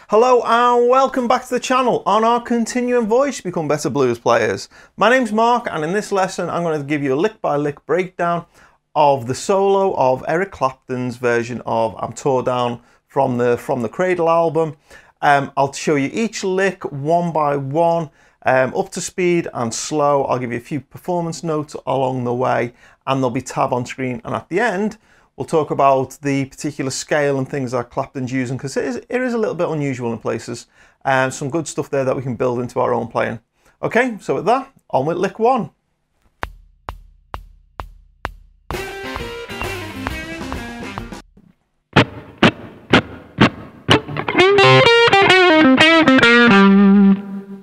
Hello and welcome back to the channel on our continuing voyage to become better blues players. My name's Mark, and in this lesson I'm going to give you a lick by lick breakdown of the solo of Eric Clapton's version of I'm Tore Down from the Cradle album. I'll show you each lick one by one, up to speed and slow. I'll give you a few performance notes along the way, and there'll be tab on screen, and at the end we'll talk about the particular scale and things that Clapton's using, because it is a little bit unusual in places, and some good stuff there that we can build into our own playing. Okay, so with that, on with lick one.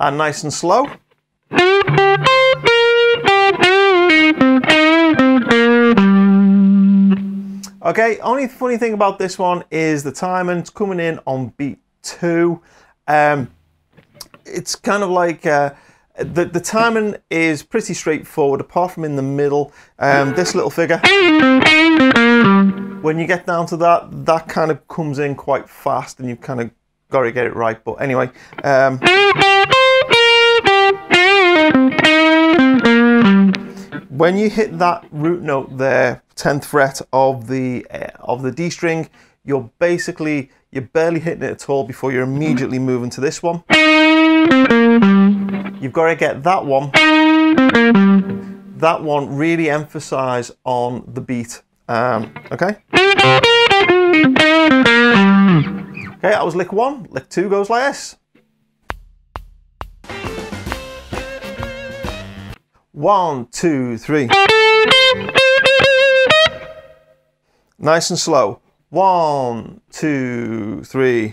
And nice and slow. Okay, only funny thing about this one is the timing's coming in on beat 2. It's kind of like the timing is pretty straightforward, apart from in the middle. This little figure, when you get down to that kind of comes in quite fast, and you've kind of got to get it right. But anyway, when you hit that root note there, 10th fret of the D string, you're barely hitting it at all before you're immediately moving to this one. You've got to get that one really emphasize on the beat. Okay, that was lick 1. Lick 2 goes like this. 1, 2, 3. Nice and slow. 1, 2, 3.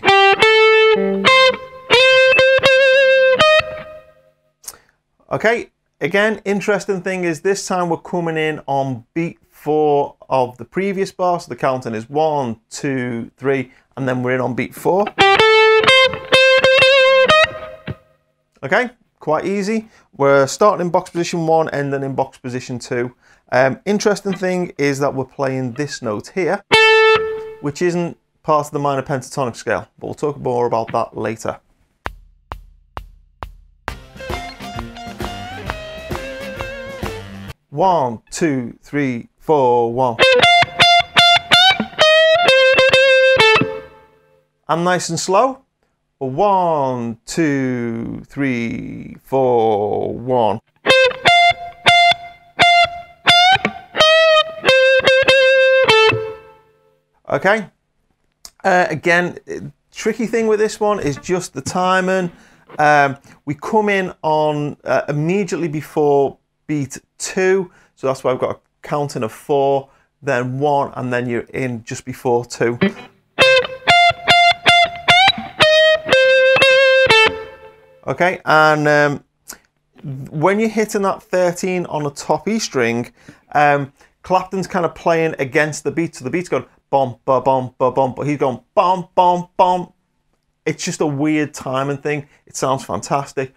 Okay, again, interesting thing is this time we're coming in on beat 4 of the previous bar, so the counting is 1, 2, 3, and then we're in on beat 4. Okay, quite easy. We're starting in box position 1, ending in box position 2. Interesting thing is that we're playing this note here, which isn't part of the minor pentatonic scale, but we'll talk more about that later. One, 2, 3, 4, 1. And nice and slow. 1, 2, 3, 4, 1. Okay, again, tricky thing with this one is just the timing. We come in on immediately before beat 2, so that's why I've got a counting of 4, then 1, and then you're in just before 2. Okay, and when you're hitting that 13 on the top E string, Clapton's kind of playing against the beat, so the beat's going bum, ba, bum, ba, bum, but he's going bum, bum, bum. It's just a weird timing thing. It sounds fantastic.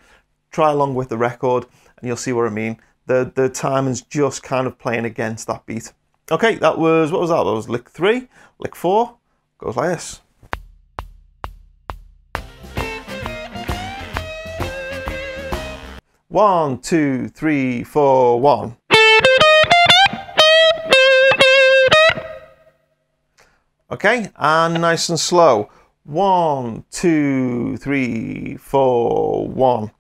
Try along with the record and you'll see what I mean. The timing's just kind of playing against that beat. Okay, that was, what was that? That was lick 3. Lick 4 goes like this. One, 2, 3, 4, 1. Okay, and nice and slow. 1, 2, 3, 4, 1.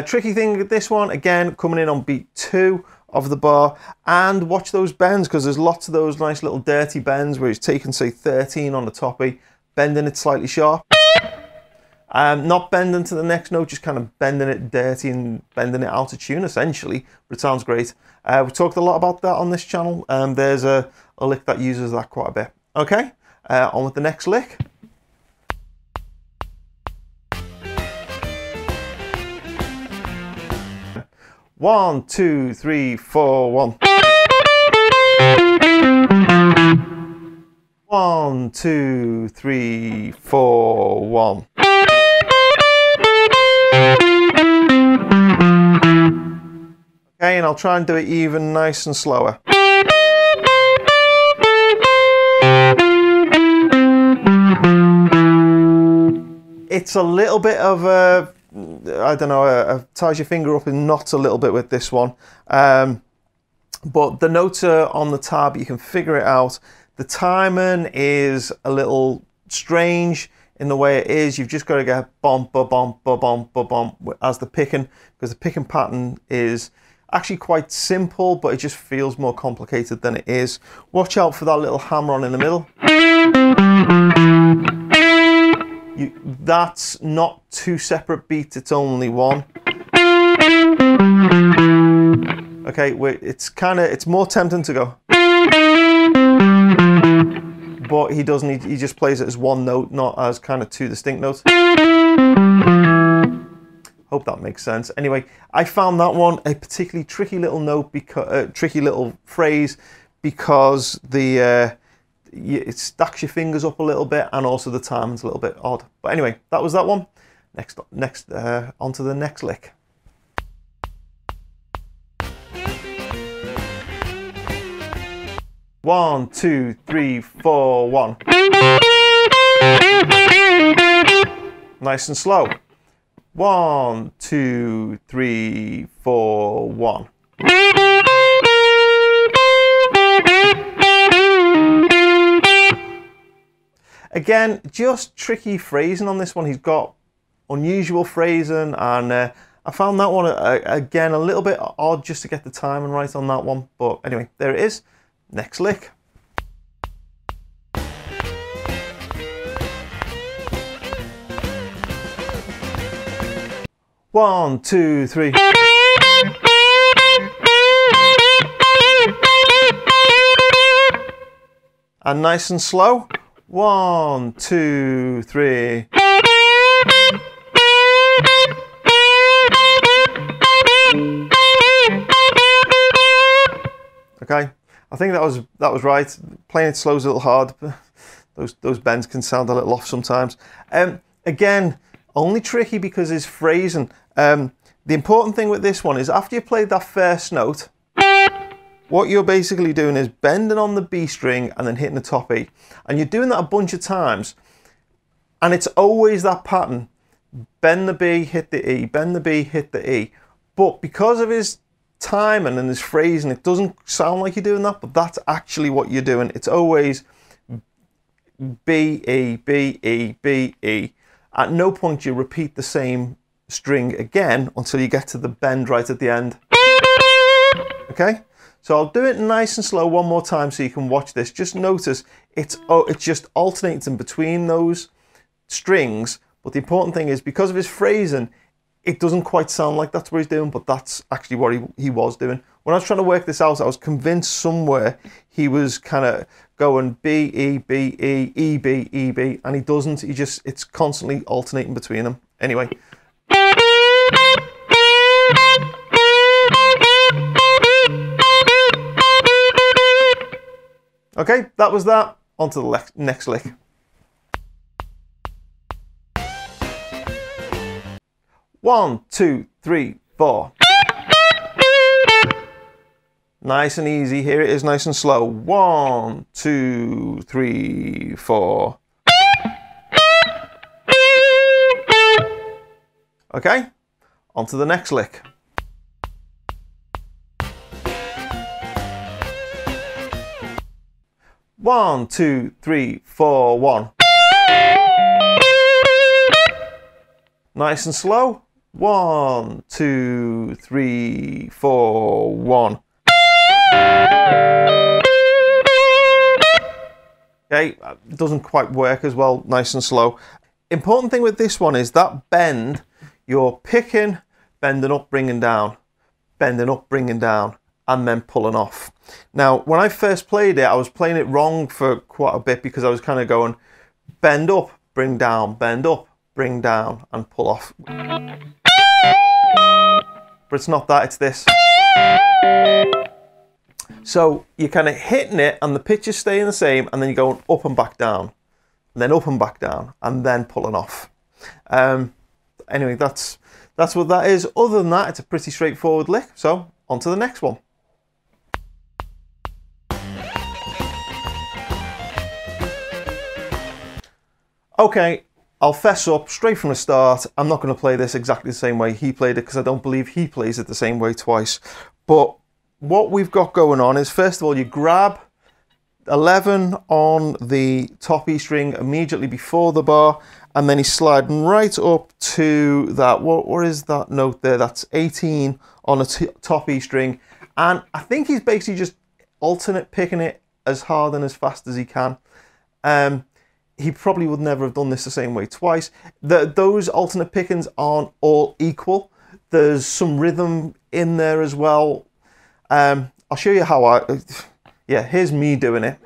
Tricky thing with this one, again, coming in on beat 2 of the bar, and watch those bends, because there's lots of those nice little dirty bends where it's taking, say, 13 on the top E, bending it slightly sharp. Not bending to the next note, just kind of bending it dirty and bending it out of tune, essentially, but it sounds great. We talked a lot about that on this channel. There's a lick that uses that quite a bit. Okay, on with the next lick. One, 2, 3, 4, 1. 1, 2, 3, 4, 1. Okay, and I'll try and do it even nice and slower. It's a little bit of a, I don't know, ties your finger up in knots a little bit with this one. But the notes are on the tab, you can figure it out. The timing is a little strange in the way it is. You've just got to get bump, ba bump, ba bump, ba bump as the picking, because the picking pattern is actually quite simple, but it just feels more complicated than it is. Watch out for that little hammer on in the middle. That's not two separate beats, it's only one. Okay, it's more tempting to go, but he doesn't. He just plays it as one note, not as kind of two distinct notes. Hope that makes sense. Anyway, I found that one a particularly tricky little note, because tricky little phrase, because it stacks your fingers up a little bit, and also the timing's a little bit odd. But anyway, that was that one. Next, on to the next lick. One, two, three, four, one. Nice and slow. One, two, three, four, one. Again, just tricky phrasing on this one. He's got unusual phrasing, and I found that one again a little bit odd just to get the timing right on that one. But anyway, there it is. Next lick. One, two, three. And nice and slow. One, two, three. Okay. I think that was right. Playing it slow is a little hard. Those bends can sound a little off sometimes. Again, only tricky because it's phrasing. The important thing with this one is after you played that first note, what you're basically doing is bending on the B string and then hitting the top E. And you're doing that a bunch of times. And it's always that pattern. Bend the B, hit the E, bend the B, hit the E. But because of his timing and his phrasing, it doesn't sound like you're doing that, but that's actually what you're doing. It's always B, E, B, E, B, E. At no point you repeat the same string again until you get to the bend right at the end. Okay? So I'll do it nice and slow one more time so you can watch this. Just notice it's just alternating between those strings, but the important thing is because of his phrasing, it doesn't quite sound like that's what he's doing, but that's actually what he was doing. When I was trying to work this out, I was convinced somewhere he was kind of going B, E, B, E, E, B, E, B, and he doesn't. It's constantly alternating between them. Anyway. Okay, that was that. On to the next lick. One, two, three, four. Nice and easy. Here it is, nice and slow. One, two, three, four. Okay, on to the next lick. One, two, three, four, one. Nice and slow. One, two, three, four, one. Okay, it doesn't quite work as well, nice and slow. Important thing with this one is that bend, you're picking, bending up, bringing down, bending up, bringing down, and then pulling off. Now, when I first played it, I was playing it wrong for quite a bit because I was kind of going bend up, bring down, bend up, bring down, and pull off. But it's not that, it's this. So you're kind of hitting it and the pitch is staying the same, and then you're going up and back down, and then up and back down, and then pulling off. Anyway, that's what that is. Other than that, it's a pretty straightforward lick. So on to the next one. Okay, I'll fess up straight from the start. I'm not going to play this exactly the same way he played it because I don't believe he plays it the same way twice. But what we've got going on is, first of all, you grab 11 on the top E string immediately before the bar, and then he's sliding right up to that, what is that note there? That's 18 on the top E string. And I think he's basically just alternate picking it as hard and as fast as he can. He probably would never have done this the same way twice. Those alternate pickings aren't all equal. There's some rhythm in there as well. I'll show you how yeah, here's me doing it.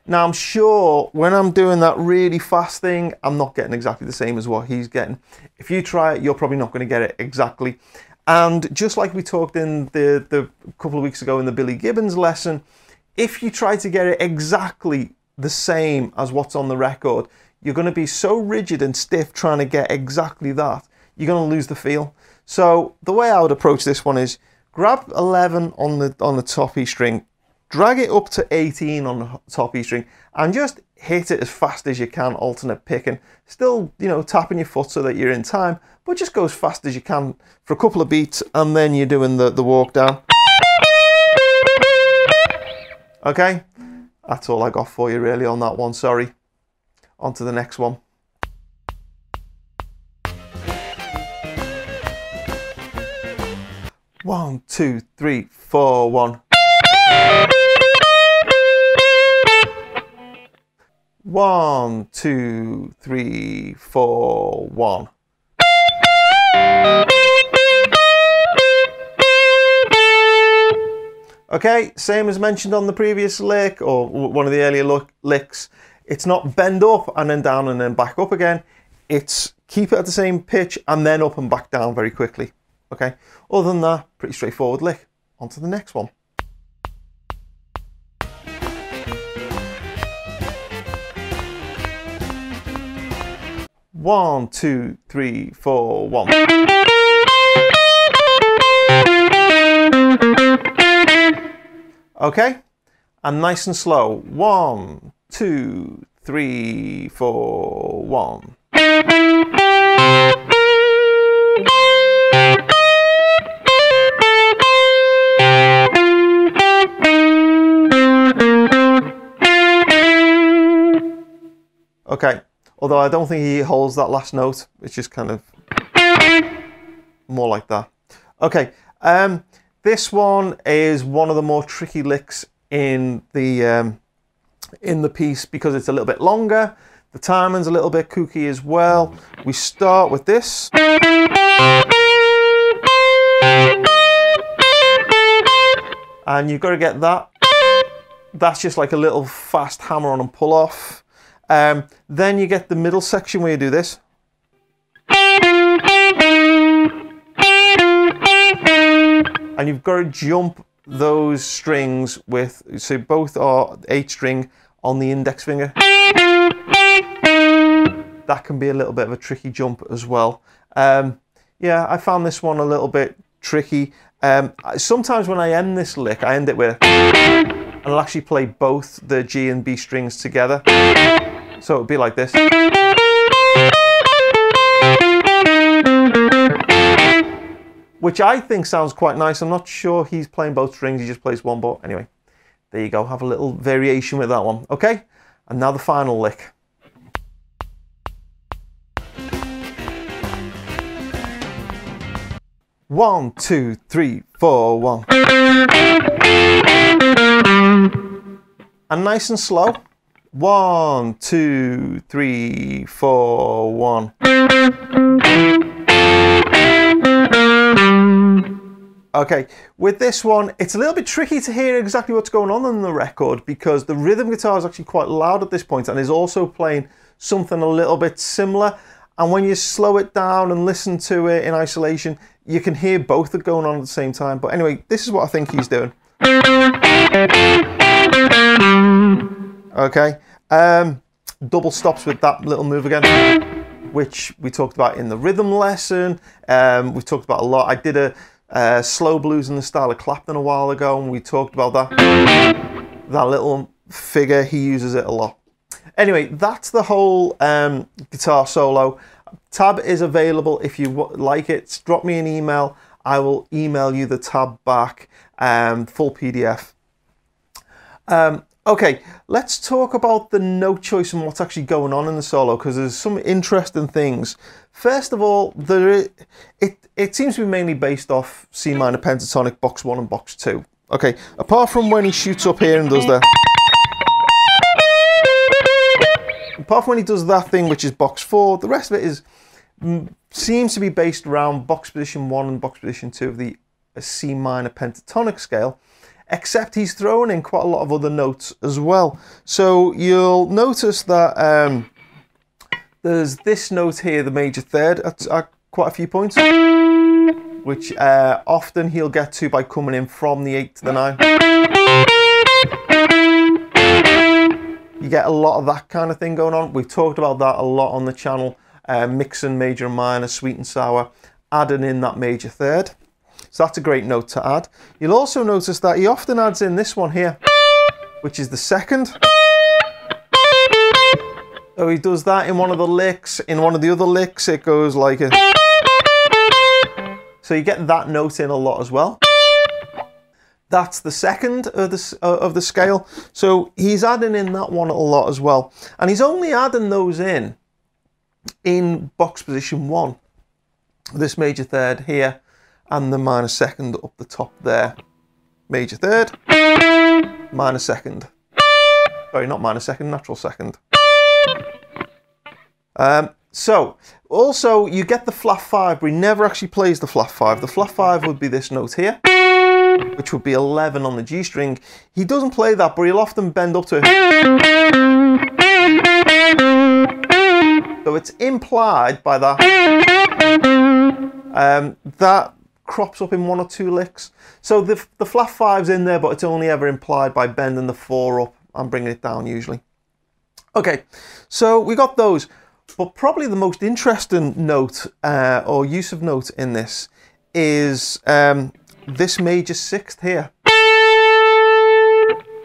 Now I'm sure when I'm doing that really fast thing, I'm not getting exactly the same as what he's getting. If you try it, you're probably not going to get it exactly. And just like we talked in the couple of weeks ago in the Billy Gibbons lesson, if you try to get it exactly the same as what's on the record, you're going to be so rigid and stiff trying to get exactly that, you're going to lose the feel. So the way I would approach this one is grab 11 on the top E string, drag it up to 18 on the top E string, and just hit it as fast as you can, alternate picking. Still, you know, tapping your foot so that you're in time, but just go as fast as you can for a couple of beats, and then you're doing the walk down. Okay, that's all I got for you really on that one, sorry. On to the next one. One, two, three, four, one. One, two, three, four, one. Okay, same as mentioned on the previous lick, or one of the earlier licks. It's not bend up and then down and then back up again. It's keep it at the same pitch and then up and back down very quickly. Okay, other than that, pretty straightforward lick. On to the next one. One, two, three, four, one. Okay, and nice and slow. One, two, three, four, one. Okay, although I don't think he holds that last note, it's just kind of more like that. Okay, this one is one of the more tricky licks in the piece because it's a little bit longer. The timing's a little bit kooky as well. We start with this. And you've got to get that. That's just like a little fast hammer on and pull off. Then you get the middle section where you do this. And you've got to jump those strings with, so both are 8 string on the index finger. That can be a little bit of a tricky jump as well. Yeah, I found this one a little bit tricky. Sometimes when I end this lick, I end it with, and I'll actually play both the G and B strings together. So it would be like this. Which I think sounds quite nice. I'm not sure he's playing both strings, he just plays one, but anyway, there you go, have a little variation with that one. Okay, and now the final lick. One, two, three, four, one. And nice and slow. One, two, three, four, one. Okay, with this one, it's a little bit tricky to hear exactly what's going on in the record because the rhythm guitar is actually quite loud at this point and is also playing something a little bit similar. And when you slow it down and listen to it in isolation, you can hear both are going on at the same time. But anyway, this is what I think he's doing. Okay, double stops with that little move again, which we talked about in the rhythm lesson. We've talked about a lot. I did a slow blues in the style of Clapton a while ago, and we talked about that little figure, he uses it a lot. Anyway, that's the whole guitar solo. Tab is available if you like it. Drop me an email. I will email you the tab back, full PDF. Okay, let's talk about the note choice and what's actually going on in the solo, because there's some interesting things. First of all, it seems to be mainly based off C minor pentatonic box 1 and box 2. Okay, apart from when he shoots up here and does the... Apart from when he does that thing, which is box 4, the rest of it is seems to be based around box position 1 and box position 2 of the C minor pentatonic scale, except he's thrown in quite a lot of other notes as well. So you'll notice that there's this note here, the major third, at quite a few points, which often he'll get to by coming in from the 8 to the 9. You get a lot of that kind of thing going on. We've talked about that a lot on the channel, mixing major and minor, sweet and sour, adding in that major third. So that's a great note to add. You'll also notice that he often adds in this one here, which is the second. So he does that in one of the licks. In one of the other licks, it goes like a... So you get that note in a lot as well. That's the second of the scale. So he's adding in that one a lot as well. And he's only adding those in box position 1. This major third here and the minor second up the top there. Major third, minor second. Sorry, not minor second, natural second. So, also you get the flat 5, but he never actually plays the flat 5. The flat 5 would be this note here, which would be 11 on the G string. He doesn't play that, but he'll often bend up to it. So it's implied by that. That crops up in 1 or 2 licks. So the flat 5's in there, but it's only ever implied by bending the 4 up and bringing it down usually. Okay, so we got those. But probably the most interesting note or use of note in this is this major 6th here.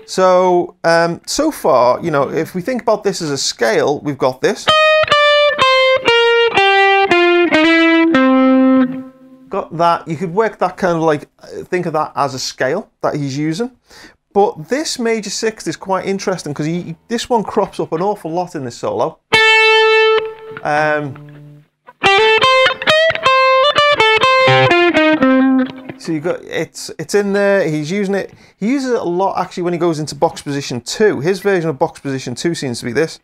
So, so far, you know, if we think about this as a scale, we've got this. Got that. You could work that kind of like, think of that as a scale that he's using. But this major 6th is quite interesting because this one crops up an awful lot in this solo. So you got it's in there. He's using it. He uses it a lot actually when he goes into box position 2. His version of box position 2 seems to be this.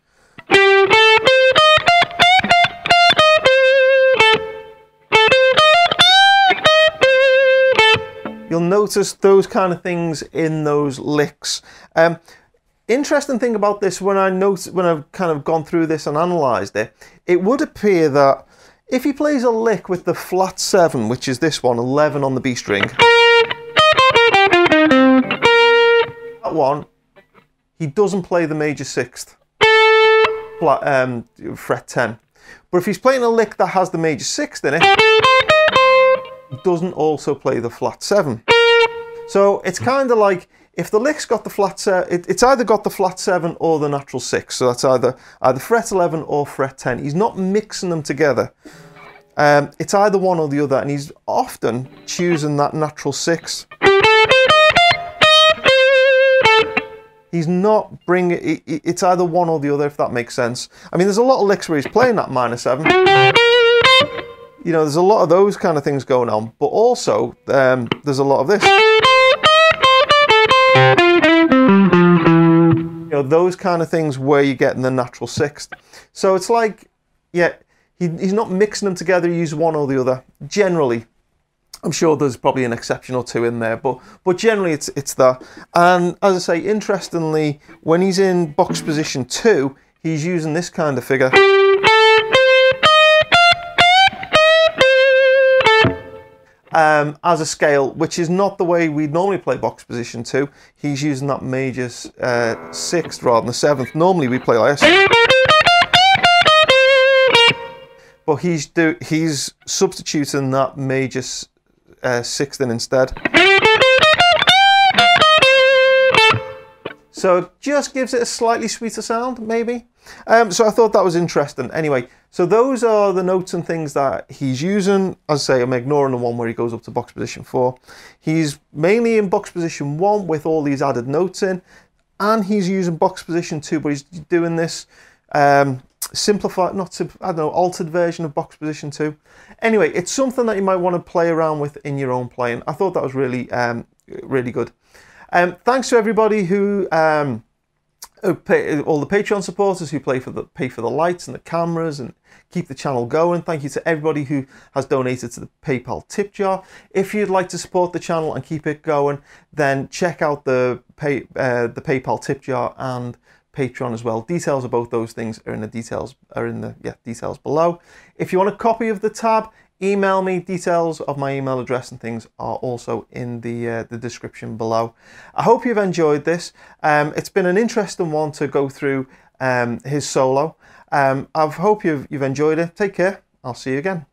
You'll notice those kind of things in those licks. Interesting thing about this, when I've kind of gone through this and analysed it, it would appear that if he plays a lick with the flat 7, which is this one, 11 on the B string, that one, he doesn't play the major 6th, fret 10. But if he's playing a lick that has the major 6th in it, he doesn't also play the flat 7. So it's kind of like, if the lick's got the flat 7, it's either got the flat 7 or the natural 6. So that's either fret 11 or fret 10. He's not mixing them together. It's either one or the other, and he's often choosing that natural 6. He's not bringing it's either one or the other, if that makes sense. I mean, there's a lot of licks where he's playing that minor 7. You know, there's a lot of those kind of things going on, but also there's a lot of this. You know, those kind of things where you're getting the natural 6th. So it's like, yeah, he's not mixing them together, he uses one or the other. Generally, I'm sure there's probably an exception or two in there, but generally it's that. And as I say, interestingly, when he's in box position 2, he's using this kind of figure. As a scale, which is not the way we normally play box position 2. He's using that major 6th rather than the 7th. Normally we play like this. But he's substituting that major 6th in instead. So it just gives it a slightly sweeter sound, maybe. So I thought that was interesting. Anyway, so those are the notes and things that he's using. As I say, I'm ignoring the one where he goes up to box position 4. He's mainly in box position 1 with all these added notes in, and he's using box position 2, but he's doing this simplified, I don't know, altered version of box position 2. Anyway, it's something that you might want to play around with in your own playing. I thought that was really, really good. Thanks to everybody who all the Patreon supporters who pay for the lights and the cameras and keep the channel going. Thank you to everybody who has donated to the PayPal tip jar. If you'd like to support the channel and keep it going, then check out the PayPal tip jar and Patreon as well. Details of both those things are in the details below. If you want a copy of the tab, email me. Details of my email address and things are also in the description below. I hope you've enjoyed this. It's been an interesting one to go through his solo. I hope you've enjoyed it. Take care. I'll see you again.